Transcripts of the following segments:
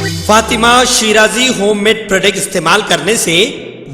Fatima Shirazi home made product इस्तेमाल करने से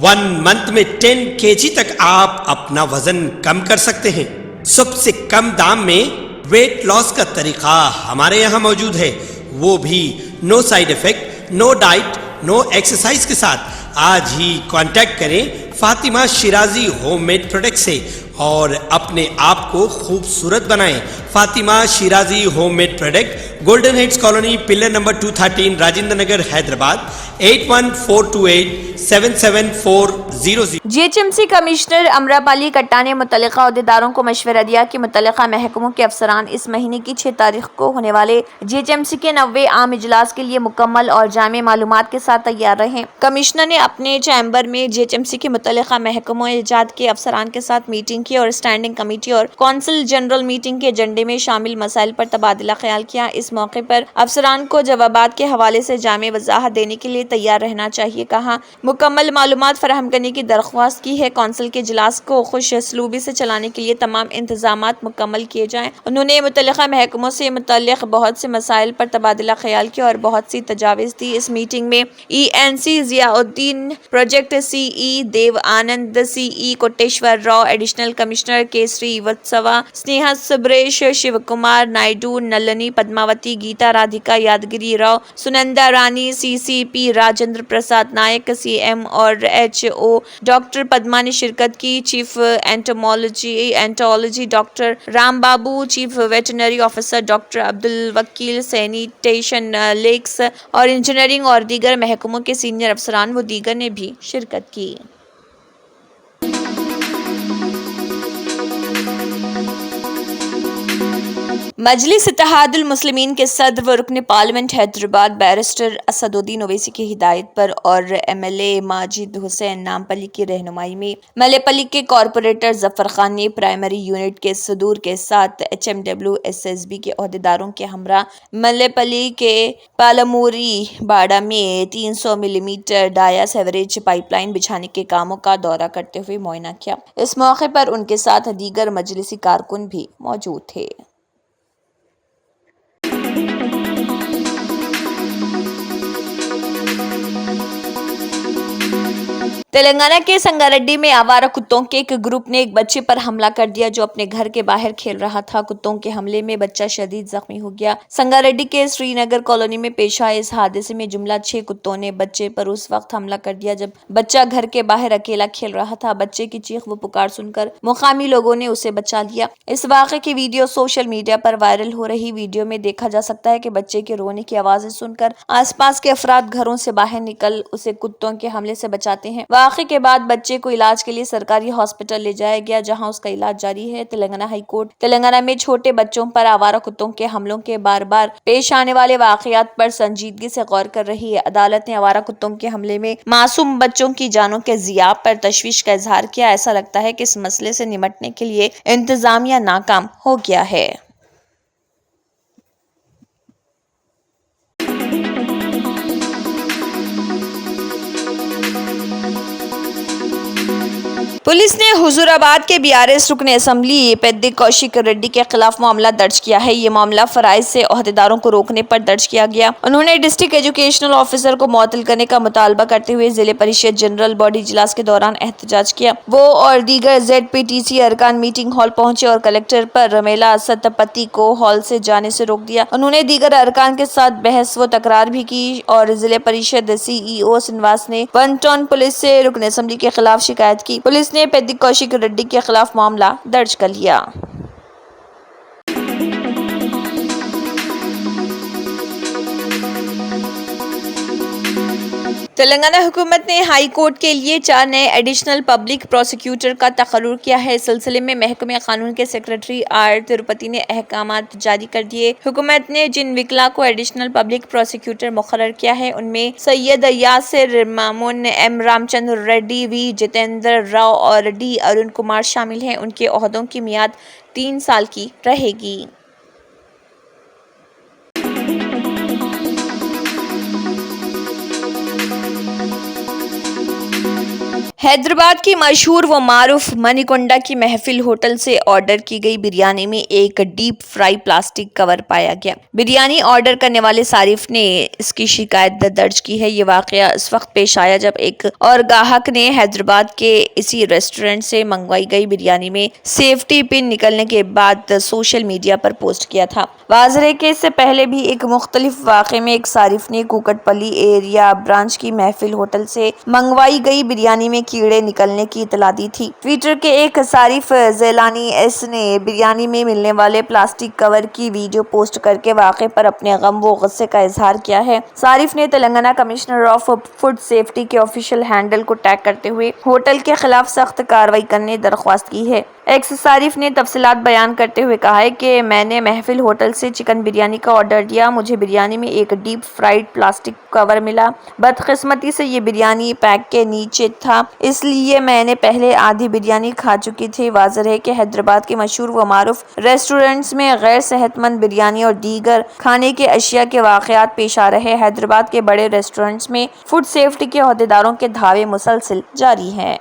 1 मंथ में 10 kg तक आप अपना वजन कम कर सकते हैं। सबसे कम दाम में वेट लॉस का तरीका हमारे यहाँ मौजूद है, वो भी no side effect, no diet, no exercise के साथ। आज ही कांटेक्ट करें Fatima Shirazi home made product से और अपने आप को खूबसूरत बनाएं। Fatima Shirazi home made product, golden heads colony, pillar number 213, Rajendra Nagar, Hyderabad 8142877400। GHMC commissioner Amrapali Kata ने मुतल्लिका अहदेदारों को मशवरा दिया कि मुतल्लिका महकमों के अफसरान इस महीने की 6 तारीख को होने वाले GHMC के 90वें आम इजलास के लिए मुकम्मल और जामे मालूमात के साथ तैयार रहें। कमिश्नर ने अपने चैम्बर में GHMC के मुतल्लिका महकमों इजाद के अफसरान के साथ मीटिंग की और स्टैंडिंग कमेटी और कौंसिल जनरल मीटिंग के एजेंडे में शामिल मसाइल पर तबादला ख्याल किया। इस मौके पर अफसरान को जवाबात के हवाले से जामे वजाहत देने के लिए तैयार रहना चाहिए कहा। मुकम्मल मालूमात फराहम करने की दरख्वास्त की है। कौंसिल के इजलास को खुश असलूबी से चलाने के लिए तमाम इंतजामात मुकम्मल किए जाएं। उन्होंने मुतल्लिका महकमों से मुतल्लिक बहुत से मसाइल पर तबादला ख्याल किया और बहुत सी तजावीज़ दी। इस मीटिंग में ENC Ziauddin, project CE Dev Anand, CE Koteswara Rao, additional commissioner Kesari Vatsava, Sneha Subresh, Shiva Kumar Naidu, Nalini Padmavati, Geeta Radhika Yadagiri Rao, Sunanda Rani, CCP Rajendra Prasad Nayak, CM और HO डॉक्टर पद्मा ने शिरकत की। Chief entomology doctor Ram Babu, chief veterinary officer doctor Abdul Wakil, sanitation lakes और इंजीनियरिंग और दीगर महकमों के सीनियर अफसरान व दीगर ने भी शिरकत की। मजलिस इत्तेहादुल मुस्लिमीन के सदर व रुकन पार्लियामेंट हैदराबाद बैरिस्टर असदुद्दीन ओवैसी की हिदायत पर और MLA माजिद हुसैन नामपली की रहनुमाई में मल्लेपल्ली के कॉरपोरेटर जफर खान ने प्राइमरी यूनिट के सदूर के साथ HMW SSB के अहदेदारों के हमरा मल्लेपल्ली के पालमूरी बाड़ा में 300 मिलीमीटर डाया सेवरेज पाइपलाइन बिछाने के कामों का दौरा करते हुए मुआयना किया। इस मौके पर उनके साथ दीगर मजलिसी कारकुन भी मौजूद थे। तेलंगाना के संगारेड्डी में आवारा कुत्तों के एक ग्रुप ने एक बच्चे पर हमला कर दिया जो अपने घर के बाहर खेल रहा था। कुत्तों के हमले में बच्चा शदीद जख्मी हो गया। संगारेड्डी के श्रीनगर कॉलोनी में पेश आए इस हादसे में जुमला 6 कुत्तों ने बच्चे पर उस वक्त हमला कर दिया जब बच्चा घर के बाहर अकेला खेल रहा था। बच्चे की चीख व पुकार सुनकर मुकामी लोगों ने उसे बचा लिया। इस वाक़े की वीडियो सोशल मीडिया पर वायरल हो रही वीडियो में देखा जा सकता है कि बच्चे के रोने की आवाजें सुनकर आसपास के अफराद घरों से बाहर निकल उसे कुत्तों के हमले से बचाते हैं। वाक़े के बाद बच्चे को इलाज के लिए सरकारी हॉस्पिटल ले जाया गया जहां उसका इलाज जारी है। तेलंगाना हाई कोर्ट तेलंगाना में छोटे बच्चों पर आवारा कुत्तों के हमलों के बार बार पेश आने वाले वाकयात पर संजीदगी से गौर कर रही है। अदालत ने आवारा कुत्तों के हमले में मासूम बच्चों की जानों के ज़िया पर तशवीश का इजहार किया। ऐसा लगता है कि इस मसले से निपटने के लिए इंतजामिया नाकाम हो गया है। पुलिस ने हुजूराबाद के BRS रुकन असम्बली पेद्दी कौशिक रेड्डी के खिलाफ मामला दर्ज किया है। ये मामला फराइज से ओहदेदारों को रोकने पर दर्ज किया गया। उन्होंने डिस्ट्रिक्ट एजुकेशनल ऑफिसर को मुअत्तल करने का मुतालबा करते हुए जिले परिषद जनरल बॉडी इजलास के दौरान एहतजाज किया। वो और दीगर ZPTC अरकान मीटिंग हॉल पहुंचे और कलेक्टर पर रमेला सतपति को हॉल से जाने से रोक दिया। उन्होंने दीगर अरकान के साथ बहस व तकरार भी की और जिले परिषद CEO श्रीनिवास ने 1 टाउन पुलिस से रुकन असम्बली के खिलाफ शिकायत की। पुलिस ने पेद्दी कौशिक रेड्डी के खिलाफ मामला दर्ज कर लिया। तेलंगाना हुकूमत ने हाई कोर्ट के लिए 4 नए एडिशनल पब्लिक प्रोसिक्यूटर का तकर्रुर किया है। इस सिलसिले में महकमे कानून के सेक्रेटरी R तिरुपति ने अहकामात जारी कर दिए। हुकूमत ने जिन वकीला को एडिशनल पब्लिक प्रोसिक्यूटर मुकर्रर किया है उनमें सैयद यासिर मामून, M रामचंद्र रेड्डी, V जितेंद्र राव और D अरुण कुमार शामिल हैं। उनके ओहदों की मियाद 3 साल की रहेगी। حیدرآباد کی مشہور و معروف منی کنڈا کی محفل ہوٹل سے آرڈر کی گئی بریانی میں ایک ڈیپ فرائی پلاسٹک کور پایا گیا۔ بریانی آرڈر کرنے والے صارف نے اس کی شکایت درج کی ہے۔ یہ واقعہ اس وقت پیش آیا جب ایک اور گاہک نے حیدرآباد کے اسی ریسٹورنٹ سے منگوائی گئی بریانی میں سیفٹی پن نکلنے کے بعد سوشل میڈیا پر پوسٹ کیا تھا۔ واضح ہے کہ اس سے پہلے بھی ایک مختلف واقعے میں ایک صارف نے کوکٹ پلی ایریا برانچ کی محفل ہوٹل سے منگوائی گئی بریانی میں کیڑے نکلنے کی اطلاع دی تھی۔ ٹویٹر کے ایک صارف زیلانی ایس نے بریانی میں ملنے والے پلاسٹک کور کی ویڈیو پوسٹ کر کے واقعے پر اپنے غم و غصے کا اظہار کیا ہے۔ صارف نے Telangana commissioner of food safety کے آفیشیل ہینڈل کو ٹیگ کرتے ہوئے ہوٹل کے خلاف سخت کارروائی کرنے درخواست کی ہے۔ ایکس صارف نے تفصیلات بیان کرتے ہوئے کہا ہے کہ میں نے محفل ہوٹل سے چکن بریانی کا آرڈر دیا۔ مجھے بریانی میں ایک ڈیپ فرائیڈ پلاسٹک کور ملا۔ بدقسمتی سے یہ بریانی پیک کے نیچے تھا، اس لیے میں نے پہلے آدھی بریانی کھا چکی تھی۔ واضح ہے کہ حیدرآباد کے مشہور و معروف ریسٹورنٹس میں غیر صحت مند بریانی اور دیگر کھانے کے اشیاء کے واقعات پیش آ رہے ہیں۔ حیدرآباد کے بڑے ریسٹورنٹس میں فوڈ سیفٹی کے عہدیداروں کے دھاوے مسلسل جاری ہیں۔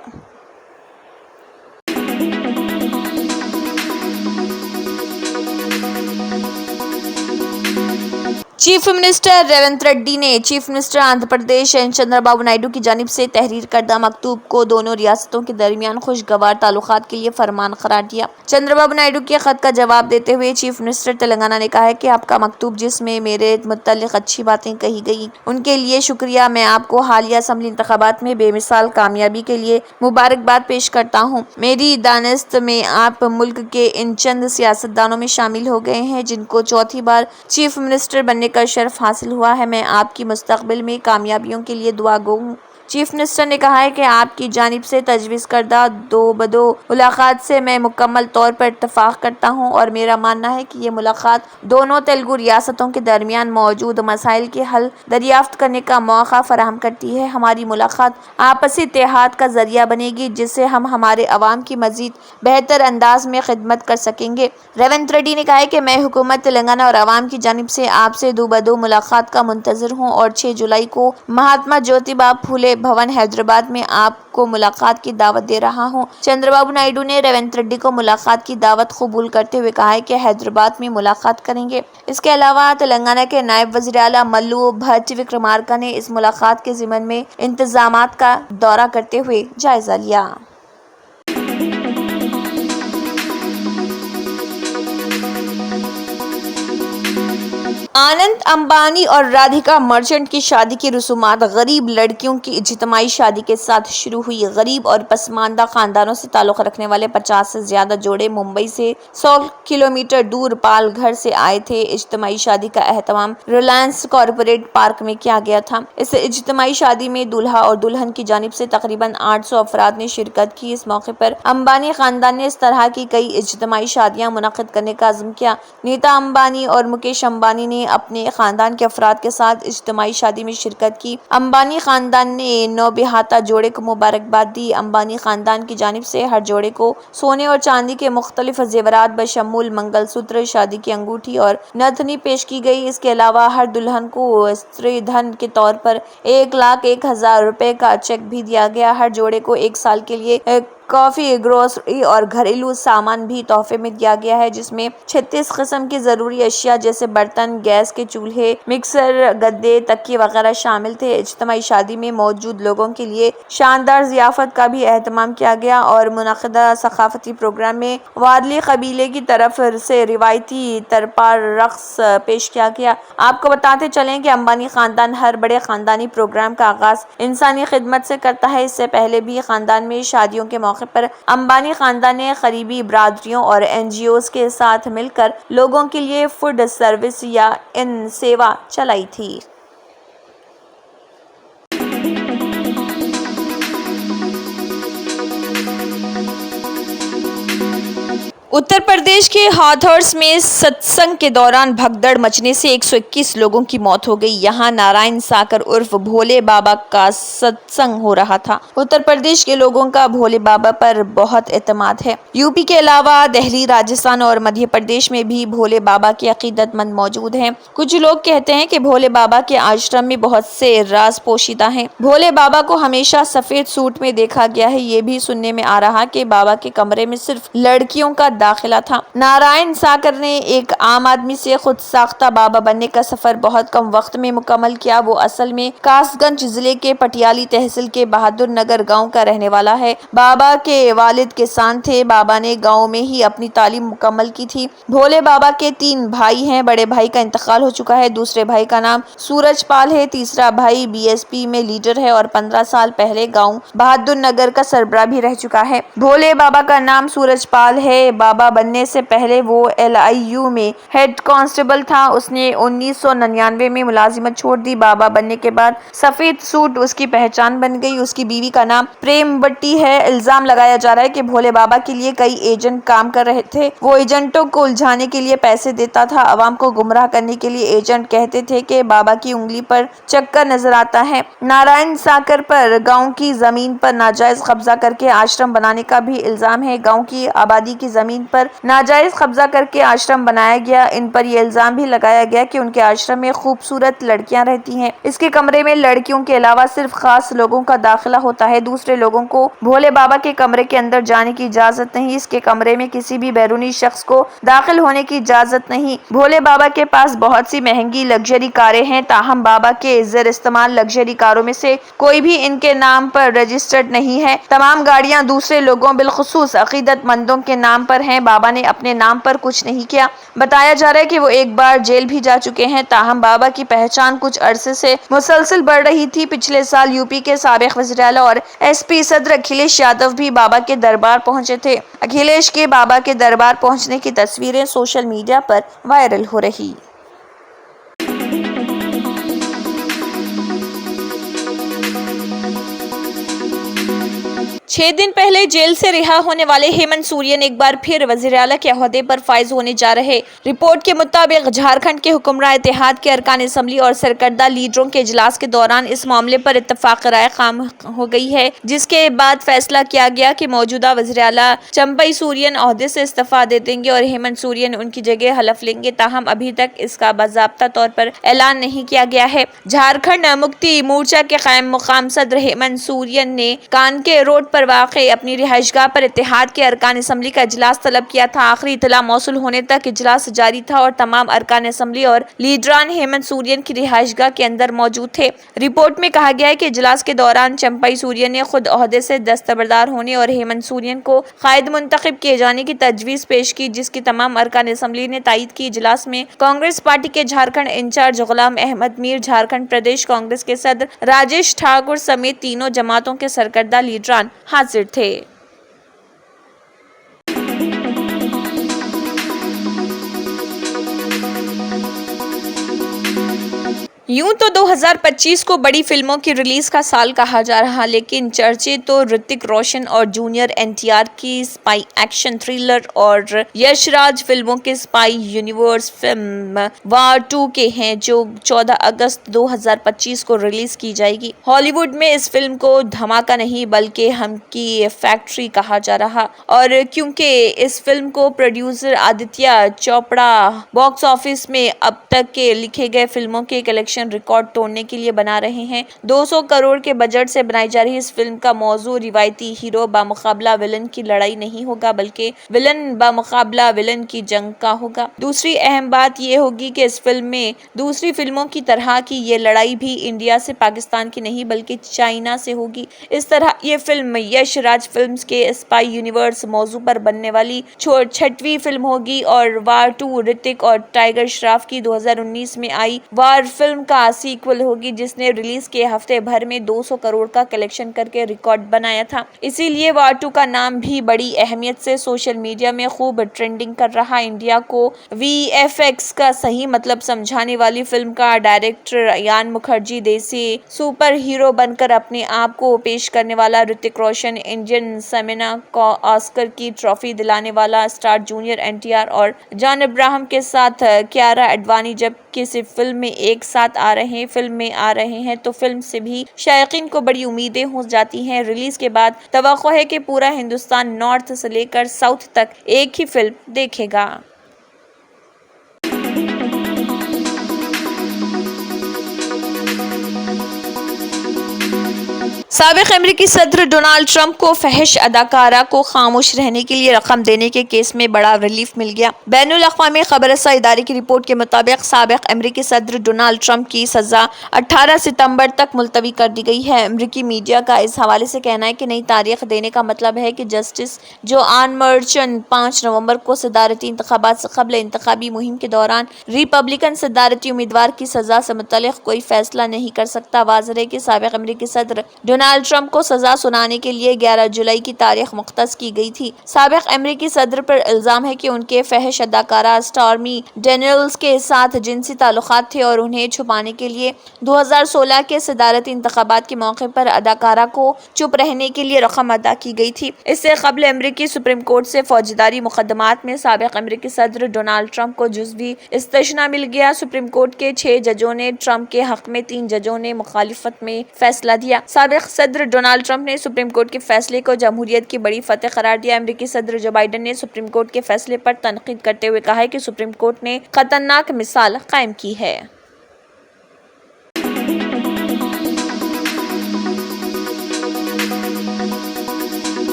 چیف منسٹر ریونت ریڈی نے چیف منسٹر آندھرا پردیش چندرا بابو نائیڈو کی جانب سے تحریر کردہ مکتوب کو دونوں ریاستوں کے درمیان خوشگوار تعلقات کے لیے فرمان قرار دیا۔ چندرا بابو نائیڈو کے خط کا جواب دیتے ہوئے چیف منسٹر تلنگانہ نے کہا ہے کہ آپ کا مکتوب جس میں میرے متعلق اچھی باتیں کہی گئی ان کے لیے شکریہ۔ میں آپ کو حالیہ اسمبلی انتخابات میں بے مثال کامیابی کے لیے مبارکباد پیش کرتا ہوں۔ میری دانست میں آپ ملک کے ان چند سیاستدانوں میں شامل ہو گئے ہیں جن کو چوتھی بار چیف منسٹر بننے کا شرف حاصل ہوا ہے۔ میں آپ کی مستقبل میں کامیابیوں کے لیے دعا گو ہوں۔ چیف منسٹر نے کہا ہے کہ آپ کی جانب سے تجویز کردہ دو بدو ملاقات سے میں مکمل طور پر اتفاق کرتا ہوں اور میرا ماننا ہے کہ یہ ملاقات دونوں تیلگو ریاستوں کے درمیان موجود مسائل کے حل دریافت کرنے کا موقع فراہم کرتی ہے۔ ہماری ملاقات آپسی اتحاد کا ذریعہ بنے گی جس سے ہم ہمارے عوام کی مزید بہتر انداز میں خدمت کر سکیں گے۔ ریونت ریڈی نے کہا ہے کہ میں حکومت تلنگانہ اور عوام کی جانب سے آپ سے دو بدو ملاقات کا منتظر ہوں اور 6 جولائی کو مہاتما جیوتبا پھولے بھون حیدرآباد میں آپ کو ملاقات کی دعوت دے رہا ہوں۔ چندرا بابو نائیڈو نے ریونت ریڈی کو ملاقات کی دعوت قبول کرتے ہوئے کہا ہے کہ حیدرآباد میں ملاقات کریں گے۔ اس کے علاوہ تلنگانہ کے نائب وزیر اعلیٰ ملو بھٹ وکرمارکا نے اس ملاقات کے ضمن میں انتظامات کا دورہ کرتے ہوئے جائزہ لیا۔ آنند امبانی اور رادھیکا مرچنٹ کی شادی کی رسومات غریب لڑکیوں کی اجتماعی شادی کے ساتھ شروع ہوئی۔ غریب اور پسماندہ خاندانوں سے تعلق رکھنے والے 50 سے زیادہ جوڑے ممبئی سے 100 کلومیٹر دور پال گھر سے آئے تھے۔ اجتماعی شادی کا اہتمام ریلائنس کارپوریٹ پارک میں کیا گیا تھا۔ اس اجتماعی شادی میں دولہا اور دلہن کی جانب سے تقریباً 800 افراد نے شرکت کی۔ اس موقع پر امبانی خاندان نے اس طرح کی کئی اجتماعی شادیاں منعقد کرنے کا عزم کیا۔ نیتا امبانی اور مکیش امبانی نے اپنے خاندان کے افراد کے ساتھ اجتماعی شادی میں شرکت کی۔ امبانی خاندان نے نوبہاتا جوڑے کو مبارکباد دی۔ امبانی خاندان کی جانب سے ہر جوڑے کو سونے اور چاندی کے مختلف زیورات بشمول منگل سوتر، شادی کی انگوٹھی اور نتھنی پیش کی گئی۔ اس کے علاوہ ہر دلہن کو استری دھن کے طور پر 1,01,000 روپے کا چیک بھی دیا گیا۔ ہر جوڑے کو 1 سال کے لیے کافی، گروسری اور گھریلو سامان بھی تحفے میں دیا گیا ہے جس میں 36 قسم کی ضروری اشیاء جیسے برتن، گیس کے چولہے، مکسر، گدے، تکیے وغیرہ شامل تھے۔ اجتماعی شادی میں موجود لوگوں کے لیے شاندار ضیافت کا بھی اہتمام کیا گیا اور منعقدہ ثقافتی پروگرام میں وارلی قبیلے کی طرف سے روایتی ترپار رقص پیش کیا گیا۔ آپ کو بتاتے چلیں کہ امبانی خاندان ہر بڑے خاندانی پروگرام کا آغاز انسانی خدمت سے کرتا ہے۔ اس سے پہلے بھی خاندان میں شادیوں کے موقع پر امبانی خاندان نے قریبی برادریوں اور NGOs کے ساتھ مل کر لوگوں کے لیے فوڈ سروس یا ان سیوا چلائی تھی۔ उत्तर प्रदेश के हाथरस में सत्संग के दौरान भगदड़ मचने से 121 लोगों की मौत हो गई। यहां नारायण साकर उर्फ भोले बाबा का सत्संग हो रहा था। उत्तर प्रदेश के लोगों का भोले बाबा पर बहुत एतमाद है। यूपी के अलावा दिल्ली, राजस्थान और मध्य प्रदेश में भी भोले बाबा के अकीदतमंद मौजूद हैं। कुछ लोग कहते हैं कि भोले बाबा के आश्रम में बहुत से राज पोशीदा हैं। भोले बाबा को हमेशा सफेद सूट में देखा गया है। ये भी सुनने में आ रहा कि बाबा के कमरे में सिर्फ लड़कियों का दाखिला था। नारायण साकर ने एक आम आदमी से खुद साख्ता बाबा बनने का सफर बहुत कम वक्त में मुकम्मल किया। वो असल में कासगंज जिले के पटियाली तहसील के बहादुर नगर गाँव का रहने वाला है। बाबा के वालिद किसान थे। बाबा ने गाँव में ही अपनी तालीम मुकम्मल की थी। भोले बाबा के 3 भाई हैं। बड़े भाई का इंतकाल हो चुका है। दूसरे भाई का नाम सूरजपाल है। तीसरा भाई बीएसपी में लीडर है और 15 साल पहले गाँव बहादुर नगर का सरबराह भी रह चुका है। भोले बाबा का नाम सूरजपाल है। बाबा बनने से पहले वो LIU में हेड कांस्टेबल था। उसने 1999 में मुलाजिमत छोड़ दी। बाबा बनने के बाद सफेद सूट उसकी पहचान बन गई। उसकी बीवी का नाम प्रेम बट्टी है। इल्जाम लगाया जा रहा है कि भोले बाबा के लिए कई एजेंट काम कर रहे थे। वो एजेंटों को उलझाने के लिए पैसे देता था। आवाम को गुमराह करने के लिए एजेंट कहते थे कि बाबा की उंगली पर चक्कर नजर आता है। नारायण साकर पर गाँव की जमीन पर नाजायज कब्जा करके आश्रम बनाने का भी इल्जाम है। गाँव की आबादी की जमीन पर नाजायज कब्जा करके आश्रम बनाया गया। इन पर यह इल्जाम भी लगाया गया कि उनके आश्रम में खूबसूरत लड़कियां रहती हैं। इसके कमरे में लड़कियों के अलावा सिर्फ खास लोगों का दाखिला होता है। दूसरे लोगों को भोले बाबा के कमरे के अंदर जाने की इजाजत नहीं। इसके कमरे में किसी भी बैरूनी शख्स को दाखिल होने की इजाजत नहीं। भोले बाबा के पास बहुत सी महंगी लग्जरी कारें हैं। ताहम बाबा के ज़ेर इस्तेमाल लग्जरी कारों में से कोई भी इनके नाम पर रजिस्टर्ड नहीं है। तमाम गाड़ियां दूसरे लोगों बिलखुसूस अकीदतमंदों के नाम पर हैं। बाबा ने अपने नाम पर कुछ नहीं किया। बताया जा रहा है कि वो एक बार जेल भी जा चुके हैं। ताहम बाबा की पहचान कुछ अरसे से मुसलसल बढ़ रही थी। पिछले साल यूपी के साबिक वज़ीर आला और SP सदर अखिलेश यादव भी बाबा के दरबार पहुंचे थे। अखिलेश के बाबा के दरबार पहुंचने की तस्वीरें सोशल मीडिया पर वायरल हो रही। 6 दिन पहले जेल से रिहा होने वाले हेमंत सोरेन एक बार फिर वज़ीर आला के ओहदे पर फाइज होने जा रहे। रिपोर्ट के मुताबिक झारखंड के हुक्मरान इत्तेहाद के अरकान असम्बली और सरकर्दा लीडरों के इजलास के दौरान इस मामले पर इत्तफाक राय कायम हो गई है, जिसके बाद फैसला किया गया कि मौजूदा वज़ीर आला चंपई सोरेन ओहदे से इस्तीफा दे देंगे और हेमंत सोरेन उनकी जगह हलफ लेंगे। ताहम अभी तक इसका बाज़ाब्ता तौर पर ऐलान नहीं किया गया है। झारखंड मुक्ति मोर्चा के कायम मुकाम सदर हेमंत सोरेन ने कानके रोड पर वाक़ई अपनी रिहाइशगाह पर इत्तेहाद के अरकान असम्बली का इजलास तलब किया था। आखिरी इतला मौसूल होने तक इजलास जारी था और तमाम अरकान असम्बली और लीडरान हेमंत सोरेन की रिहाइशगाह के अंदर मौजूद थे। रिपोर्ट में कहा गया है कि इजलास के दौरान चंपई सोरेन ने खुद ओहदे से दस्तबरदार होने और हेमंत सोरेन को कायद मुंतखब किए जाने की तजवीज़ पेश की, जिसकी तमाम अरकान असम्बली ने तायद की। इजलास में कांग्रेस पार्टी के झारखंड इंचार्ज गुलाम अहमद मीर, झारखंड प्रदेश कांग्रेस के सदर राजेश ठाकुर समेत तीनों जमातों के सरकर्दा लीडरान हाजिर थे। यूं तो 2025 को बड़ी फिल्मों की रिलीज का साल कहा जा रहा, लेकिन चर्चे तो ऋतिक रोशन और जूनियर NTR की स्पाई एक्शन थ्रिलर और यशराज फिल्मों के स्पाई यूनिवर्स फिल्म वार 2 के हैं, जो 14 अगस्त 2025 को रिलीज की जाएगी। हॉलीवुड में इस फिल्म को धमाका नहीं बल्कि हम की फैक्ट्री कहा जा रहा, और क्योंकि इस फिल्म को producer Aditya Chopra box office में अब तक के लिखे गए फिल्मों के कलेक्शन रिकॉर्ड तोड़ने के लिए बना रहे हैं। 200 करोड़ के बजट से बनाई जा रही इस फिल्म का मौजू रिवायती हीरो बामुकाबला विलन की लड़ाई नहीं होगा, बल्कि विलन बामुकाबला विलन की जंग का होगा। दूसरी अहम बात यह होगी कि इस फिल्म में दूसरी फिल्मों की तरह की ये लड़ाई भी इंडिया से पाकिस्तान की नहीं बल्कि चाइना से होगी। इस तरह ये फिल्म यशराज फिल्म्स के स्पाई यूनिवर्स मौजू पर बनने वाली 6वीं फिल्म होगी और वार 2 ऋतिक और टाइगर श्रॉफ की 2019 में आई वार फिल्म کا سیکول ہوگی جس نے ریلیز کے ہفتے بھر میں 200 کروڑ کا کلیکشن کر کے ریکارڈ بنایا تھا. اسی لیے وار 2 کا نام بھی بڑی اہمیت سے سوشل میڈیا میں خوب ٹرینڈنگ کر رہا. انڈیا کو وی ایف ایکس کا صحیح مطلب سمجھانے والی فلم کا ڈائریکٹر ایان مکھرجی دیسی سپر ہیرو بن کر اپنے آپ کو پیش کرنے والا رتک روشن انڈین سنیما کو آسکر کی ٹرافی دلانے والا اسٹار جونیئر NTR اور جان ابراہم کے ساتھ کیارا اڈوانی جب کسی فلم میں ایک ساتھ آ رہے ہیں تو فلم سے بھی شائقین کو بڑی امیدیں ہو جاتی ہیں. ریلیز کے بعد توقع ہے کہ پورا ہندوستان نارتھ سے لے کر ساؤتھ تک ایک ہی فلم دیکھے گا. سابق امریکی صدر ڈونالڈ ٹرمپ کو فحش اداکارہ کو خاموش رہنے کے لیے رقم دینے کے کیس میں بڑا ریلیف مل گیا. بین الاقوامی خبر رساں ادارے کی رپورٹ کے مطابق سابق امریکی صدر ڈونالڈ ٹرمپ کی سزا 18 ستمبر تک ملتوی کر دی گئی ہے. امریکی میڈیا کا اس حوالے سے کہنا ہے کہ نئی تاریخ دینے کا مطلب ہے کہ جسٹس جوان مرچن 5 نومبر کو صدارتی انتخابات سے قبل انتخابی مہم کے دوران ریپبلکن صدارتی امیدوار کی سزا سے متعلق کوئی فیصلہ نہیں کر سکتا. واضح ہے کہ سابق امریکی صدر ڈونالڈ ٹرمپ کو سزا سنانے کے لیے 11 جولائی کی تاریخ مختص کی گئی تھی. سابق امریکی صدر پر الزام ہے کہ ان کے فحش اداکارہ سٹارمی ڈینیلز کے ساتھ جنسی تعلقات تھے اور انہیں چھپانے کے لیے 2016 کے صدارتی انتخابات کے موقع پر اداکارہ کو چپ رہنے کے لیے رقم ادا کی گئی تھی. اس سے قبل امریکی سپریم کورٹ سے فوجداری مقدمات میں سابق امریکی صدر ڈونالڈ ٹرمپ کو جزوی استثنا مل گیا. سپریم کورٹ کے 6 ججوں نے ٹرمپ کے حق میں 3 ججوں نے مخالفت میں فیصلہ دیا. سابق صدر ڈونالڈ ٹرمپ نے سپریم کورٹ کے فیصلے کو جمہوریت کی بڑی فتح قرار دیا. امریکی صدر جو بائیڈن نے سپریم کورٹ کے فیصلے پر تنقید کرتے ہوئے کہا ہے کہ سپریم کورٹ نے خطرناک مثال قائم کی ہے.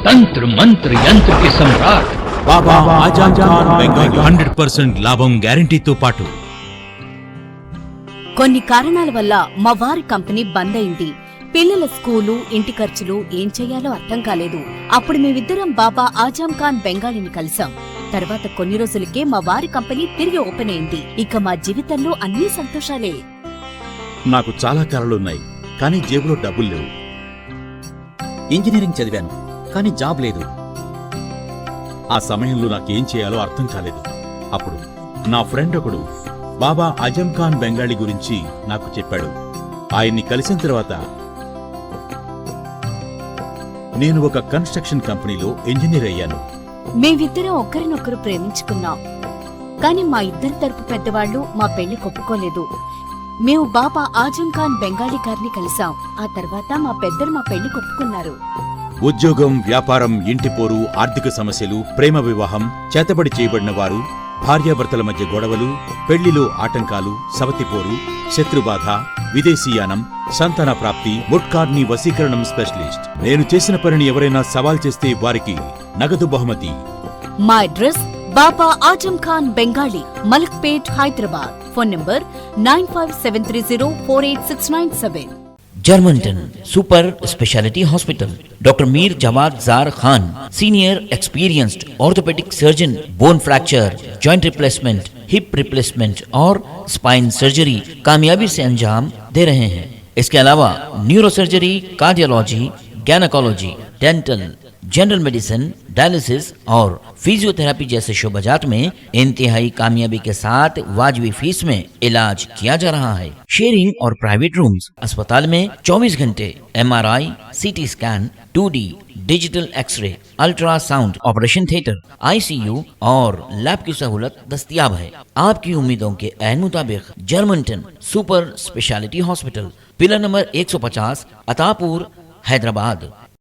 तंत्र मंत्र यंत्र के सम्राट బాబా ఆజం ఖాన్ బెంగాలీ 100% లాభం గ్యారంటీతో పాటు కొన్ని కారణాల వల్ల మా వారి కంపెనీ బంద్ అయింది. పిల్లల స్కూలు, ఇంటి ఖర్చులు ఏం చెయ్యాలో అర్థం కాలేదు. అప్పుడు మేమిద్దరం బాబా ఆజం ఖాన్ బెంగాలీని కలిసాం. తర్వాత కొన్ని రోజులకే మా వారి కంపెనీ తిరిగి ఓపెన్ అయింది. ఇక మా జీవితంలో అన్ని సంతోషాలే. నాకు చాలా కలలున్నాయి, కానీ జేబులో డబ్బులు లేవు. ఇంజనీరింగ్ చదివాను, కానీ జాబ్ లేదు. ఆ సమయంలో నాకేం చేయాలో అర్థం కాలేదు. అప్పుడు నా ఫ్రెండ్ ఒకడు బాబా ఆజం ఖాన్ బెంగాలీ గురించి నాకు చెప్పాడు. ఆయన్ని కలిసిన తర్వాత నేను ఒక కన్స్ట్రక్షన్ కంపెనీలో ఇంజనీర్ అయ్యాను. మేమిద్దరం ఒకరినొకరు ప్రేమించుకున్నాం. కాని మా ఇద్దరి తరపు పెద్దవాళ్లు మా పెళ్లి ఒప్పుకోలేదు. మేము బాబా ఆజం ఖాన్ బెంగాలీ గారిని కలిసాం. ఆ తర్వాత మా పెద్దలు మా పెళ్లి ఒప్పుకున్నారు. ఉద్యోగం, వ్యాపారం, ఇంటి పోరు, ఆర్థిక సమస్యలు, ప్రేమ వివాహం, చేతబడి చేయబడిన వారు, భార్యాభర్తల మధ్య గొడవలు, పెళ్లిలో ఆటంకాలు, సవతిపోరు, శత్రుబాధ, విదేశీయానం, సంతాన ప్రాప్తి, ముట్కార్ని వశీకరణం స్పెషలిస్ట్. నేను చేసిన పనిని ఎవరైనా సవాల్ చేస్తే వారికి నగదు బహుమతి. మా address Baba Azam Khan Bengali, Malakpet, Hyderabad. Phone number 9573048697. जर्मनटन super speciality hospital. Doctor Mir Jawad Zar Khan, senior experienced orthopaedic surgeon, bone fracture, joint replacement, hip replacement और स्पाइन सर्जरी कामयाबी से अंजाम दे रहे हैं. इसके अलावा neuro surgery, cardiology, gynaecology, dental, general medicine, dialysis और फिजियोथेरेपी जैसे शोबाजात में इंतहाई कामयाबी के साथ वाजबी फीस में इलाज किया जा रहा है. शेयरिंग और प्राइवेट रूम्स. अस्पताल में 24 घंटे MRI, CT scan, 2D digital xray, ultrasound, operation theatre, ICU और लैब की सहूलत दस्तयाब है. आपकी उम्मीदों के ऐन मुताबिक Germanten super speciality hospital, pillar number 150, Attapur, Hyderabad.